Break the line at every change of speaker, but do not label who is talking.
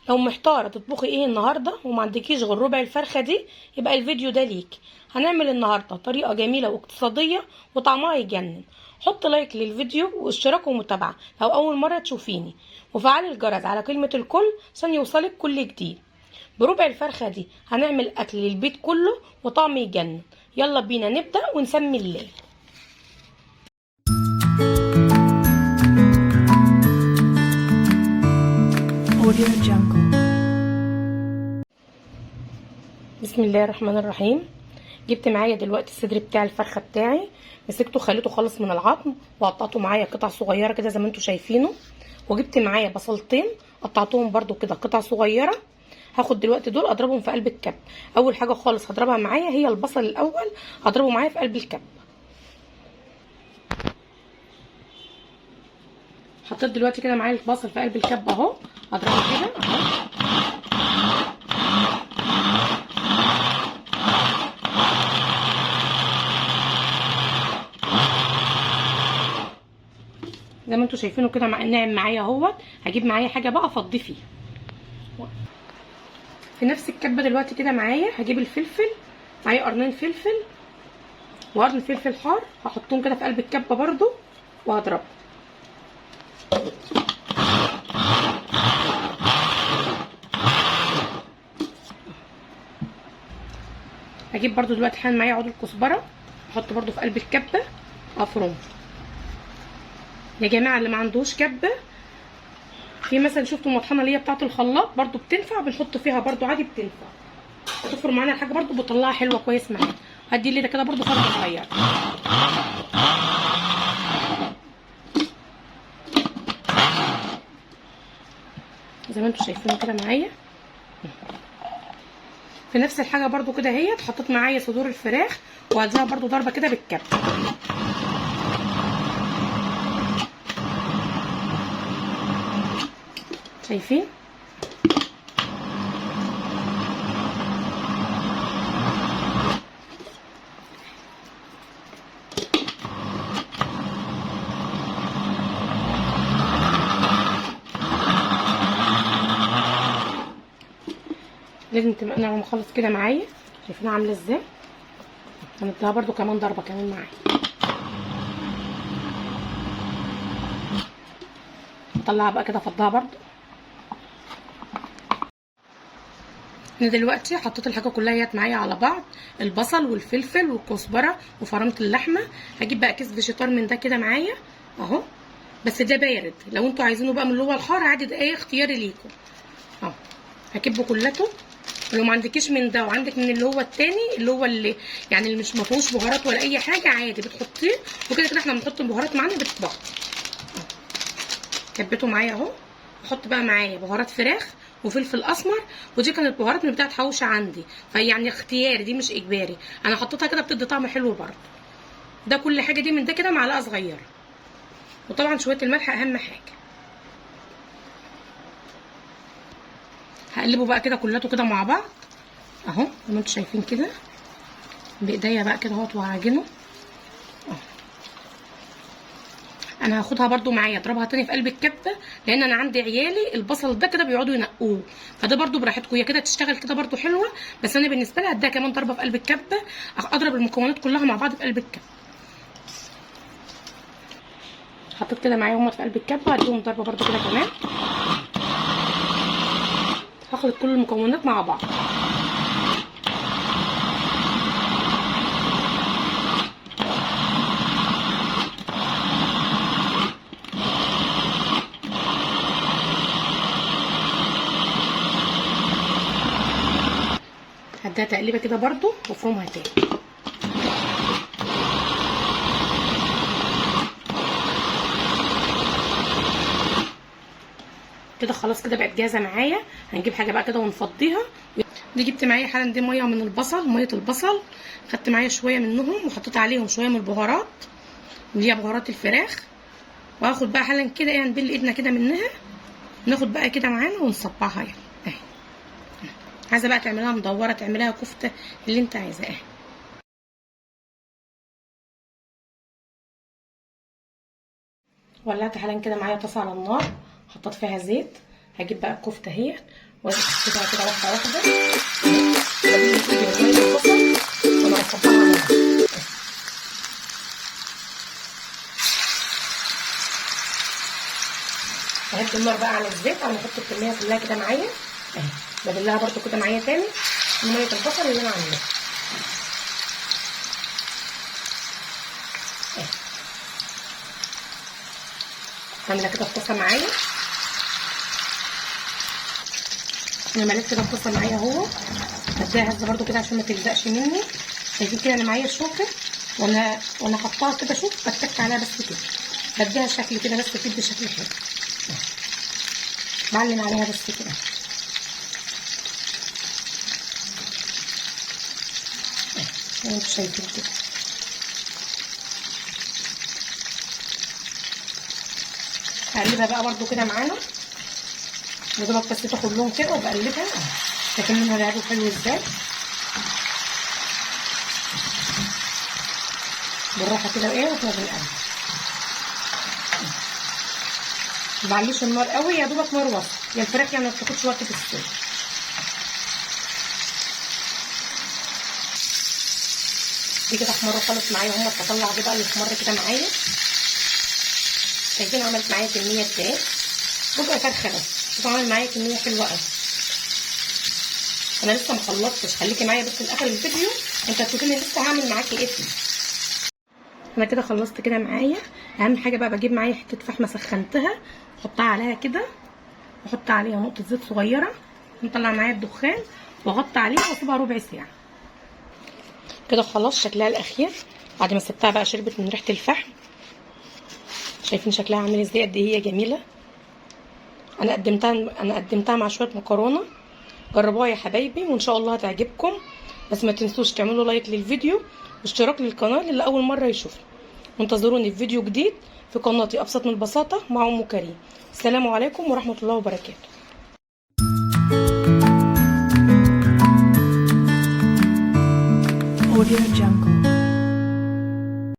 لو محتاره تطبخي ايه النهارده وما عندكيش غير ربع الفرخه دي، يبقى الفيديو ده ليكي. هنعمل النهارده طريقه جميله واقتصاديه وطعمها يجنن. حط لايك للفيديو واشتراك ومتابعه لو اول مره تشوفيني، وفعلي الجرس على كلمه الكل عشان يوصلك كل جديد. بربع الفرخه دي هنعمل اكل للبيت كله وطعم يجنن. يلا بينا نبدا ونسمي الله.
Audio Jungle.
بسم الله الرحمن الرحيم. جبت معايا دلوقتي الصدر بتاع الفرخه بتاعي، مسكته خليته خالص من العظم وقطعته معايا قطع صغيره كده زي ما انتم شايفينه. وجبت معايا بصلتين قطعتهم برده كده قطع صغيره. هاخد دلوقتي دول اضربهم في قلب الكب. اول حاجه خالص هضربها معايا هي البصل الاول، هضربه معايا في قلب الكب. حطيت دلوقتي كده معايا البصل في قلب الكب اهو، هضربه كده اهو. زي ما انتوا شايفينه كده ناعم معايا اهوت. هجيب معايا حاجه بقى افضيه فيها. في نفس الكبه دلوقتي كده معايا هجيب الفلفل، معايا قرنين فلفل وقرن فلفل حار، هحطهم كده في قلب الكبه برده وهضربهم. هجيب برده دلوقتي حان معايا عود الكزبره، احطه برده في قلب الكبه افرمه. يا جماعه اللي ما عندوش كبه، في مثلا شفتوا المطحنه اللي هي بتاعه الخلاط برده بتنفع، بنحط فيها برده عادي بتنفع، بتفرم معانا الحاجه برده بتطلعها حلوه كويس معانا. هدي اللي ده كده برده فرمه صغيره. زي ما انتم شايفين كده معايا. في نفس الحاجه برده كده اهي حطيت معايا صدور الفراخ وهديها برده ضربه كده بالكب. شايفين؟ لازم تبقى ناعمه خالص كده معايا. شايفينها عامله ازاي؟ هنديها برده كمان ضربه كمان معايا. اطلعها بقى كده افضها برده. انا دلوقتي حطيت الحاجه كلها اهيت معايا على بعض، البصل والفلفل والكزبره وفرمت اللحمه. هجيب بقى كيس فيجيتار من ده كده معايا اهو، بس ده بارد. لو انتوا عايزينه بقى من اللي هو الحار عادي، ده ايه اختياري ليكم اهو. هكبه كلته. ولو ما عندكيش من ده وعندك من اللي هو التاني اللي هو اللي يعني اللي مش مفيهوش بهارات ولا اي حاجه، عادي بتحطيه. وكده كده احنا بنحط البهارات معانا بتتبخر. كبته معايا اهو. احط بقى معايا بهارات فراخ وفلفل اسمر، ودي كانت بهارات من بتاعه حوشه عندي، فيعني اختياري دي مش اجباري، انا حطيتها كده بتدي طعم حلو برده. ده كل حاجه دي من ده كده معلقه صغيره، وطبعا شويه الملح اهم حاجه. هقلبه بقى كده كلته كده مع بعض اهو زي ما انتم شايفين كده بايديا بقى كده اهوت وهعجنه. انا هاخدها برده معايا اضربها تاني في قلب الكبه، لان انا عندي عيالي البصل ده كده بيقعدوا ينقوه، فده برده براحتكم، هي كده تشتغل كده برده حلوه، بس انا بالنسبه لي هديها كمان ضربه في قلب الكبه، اضرب المكونات كلها مع بعض في قلب الكبه. حطيت كده معايا هما في قلب الكبه، هديهم ضربه برده كده كمان. هاخد كل المكونات مع بعض. هديها تقليبه كده برده وافرمها تاني. كده خلاص كده بقت جاهزه معايا. هنجيب حاجه بقى كده ونفضيها. دي جبت معايا حالا دي ميه من البصل، ميه البصل خدت معايا شويه منهم وحطيت عليهم شويه من البهارات اللي هي بهارات الفراخ. وهاخد بقى حالا كده ايه هنبل ايدنا كده منها، ناخد بقى كده معانا ونصبعها يعني اهي. عايزه بقى تعملها مدوره تعملها كفته اللي انت عايزاه اهي. ولعت حالا كده معايا طاسه على النار، حطيت فيها زيت. هجيب بقى الكفته اهيت واسيبها كده واحده واحده. بجيب البصل وانا هصبها عليها. ههدي النار بقى على الزيت على ما احط الكميه كلها كده معايا اهي. ببلها برده كده معايا تاني من ميه البصل اللي انا عاملاها اهي. عامله كده الطاسه معايا. انا مليت كده الطاسه معايا اهو. بديها هزه برده كده عشان ما تلزقش مني. شايفين كده انا معايا شوكه وانا حطاها كده. شوف بتك عليها بس كده. بديها شكل كده بس تدي شكل حلو. بعلم عليها بس كده. زي ما انتوا شايفين كده. هقلبها بقى برده كده معانا يا دوبك بس تاخد لون كده وبقلبها. لكن منها لعبه حلو ازاي. بالراحه كده وايه واحنا بنقلب. مبعليش النار قوي يا دوبك نار وسط. يا الفراخ يعني ما بتاخدش وقت في السلق. دي كده احمروا خالص معايا اهو. بطلع دي بقى اللي احمر كده معايا. شايفين عملت معايا كميه ايه. ربع فرخه بس عملت معايا كميه حلوه قوي. انا لسه مخلصتش. خليكي معايا بس لاخر الفيديو انت هتشوفيني لسه هعمل معاكي ايه فيه. انا كده خلصت كده معايا. اهم حاجه بقى بجيب معايا حته فحمه سخنتها احطها عليها كده واحط عليها نقطه زيت صغيره نطلع معايا الدخان واغطي عليها واسيبها ربع ساعه كده. خلاص شكلها الاخير بعد ما سبتها بقى شربت من ريحه الفحم. شايفين شكلها عامل ازاي قد ايه هي جميله. انا قدمتها مع شويه مكرونه. جربوها يا حبايبي وان شاء الله هتعجبكم. بس ما تنسوش تعملوا لايك للفيديو واشتراك للقناه اللي اول مره يشوفني. وانتظروني في فيديو جديد في قناتي ابسط من البساطه مع ام كريم. السلام عليكم ورحمه الله وبركاته.
Audio Jungle.